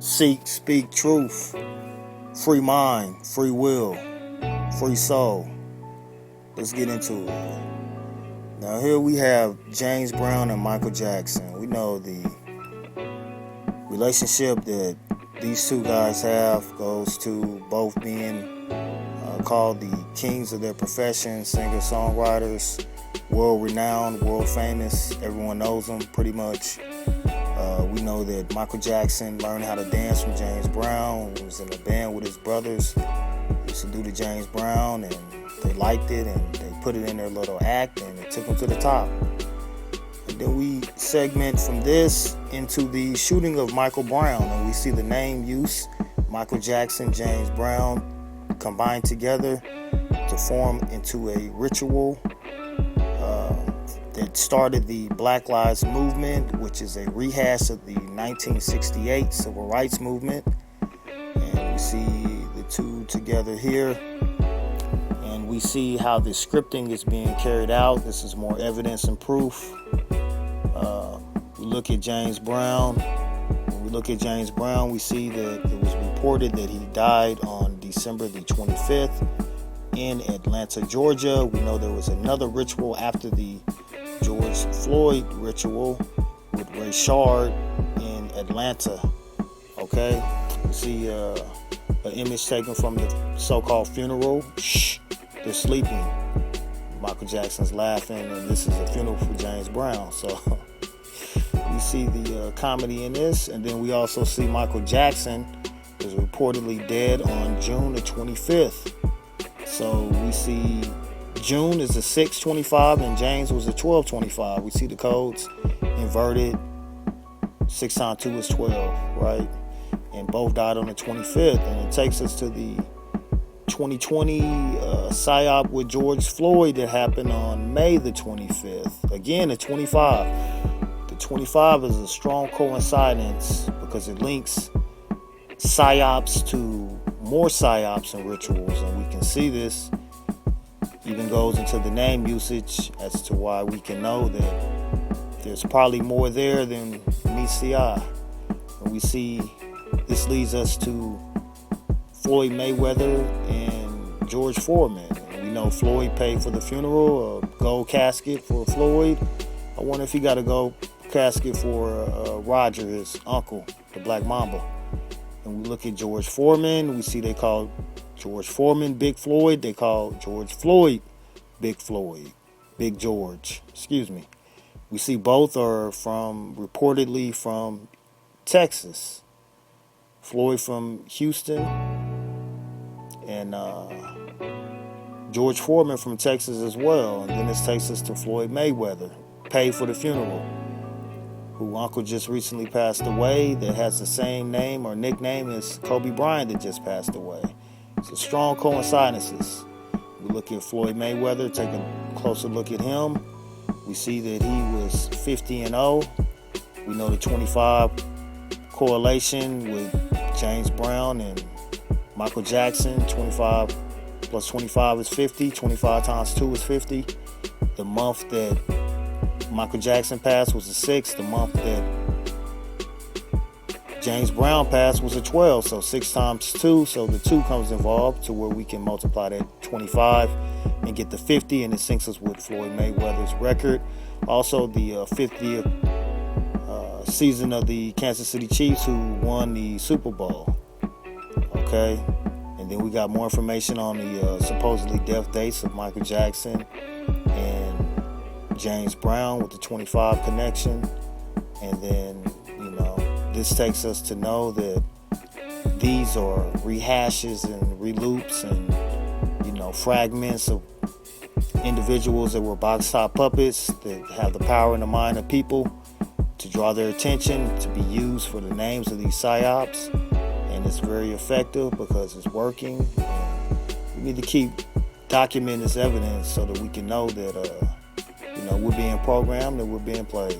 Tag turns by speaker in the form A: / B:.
A: Seek, speak truth, free mind, free will, free soul. Let's get into it. Now here we have James Brown and Michael Jackson. We know the relationship that these two guys have goes to both being called the kings of their profession, singer-songwriters, world-renowned, world-famous. Everyone knows them pretty much. We know that Michael Jackson learned how to dance from James Brown. He was in a band with his brothers. He used to do the James Brown, and they liked it, and they put it in their little act, and it took them to the top. And then we segment from this into the shooting of Michael Brown, and we see the name use, Michael Jackson, James Brown, combined together to form into a ritual that started the Black Lives Movement, which is a rehash of the 1968 Civil Rights Movement. And we see the two together here. And we see how the scripting is being carried out. This is more evidence and proof. We look at James Brown. When we look at James Brown, we see that it was reported that he died on December the 25th in Atlanta, Georgia. We know there was another ritual after the George Floyd ritual with Ray Shard in Atlanta. Okay, we see an image taken from the so-called funeral. Shh, they're sleeping. Michael Jackson's laughing, and this is a funeral for James Brown. So we see the comedy in this, and then we also see Michael Jackson is reportedly dead on June the 25th. So we see June is the 625 and James was the 1225. We see the codes inverted. 6 times 2 is 12, right? And both died on the 25th. And it takes us to the 2020 psyop with George Floyd that happened on May the 25th. Again, the 25. The 25 is a strong coincidence because it links psyops to more psyops and rituals. And we can see this even goes into the name usage as to why we can know that there's probably more there than meets the eye. And we see this leads us to Floyd Mayweather and George Foreman. And we know Floyd paid for the funeral, a gold casket for Floyd. I wonder if he got a gold casket for Roger, his uncle, the Black Mamba. And we look at George Foreman, we see they call George Foreman Big Floyd. They call George Floyd Big Floyd. Big George. Excuse me. We see both are reportedly from Texas. Floyd from Houston. And George Foreman from Texas as well. And then this takes us to Floyd Mayweather. Paid for the funeral. Who uncle just recently passed away. That has the same name or nickname as Kobe Bryant that just passed away. So strong coincidences. We look at Floyd Mayweather, take a closer look at him. We see that he was 50-0. We know the 25 correlation with James Brown and Michael Jackson. 25 plus 25 is 50. 25 times 2 is 50. The month that Michael Jackson passed was the 6th. The month that James Brown passed was a 12, so 6 times 2, so the 2 comes involved to where we can multiply that 25 and get the 50, and it syncs us with Floyd Mayweather's record. Also, the 50th season of the Kansas City Chiefs who won the Super Bowl. Okay, and then we got more information on the supposedly death dates of Michael Jackson and James Brown with the 25 connection, and then this takes us to know that these are rehashes and reloops and, fragments of individuals that were box top puppets that have the power in the mind of people to draw their attention, to be used for the names of these psyops. And it's very effective because it's working. And we need to keep documenting this evidence so that we can know that, we're being programmed and we're being played.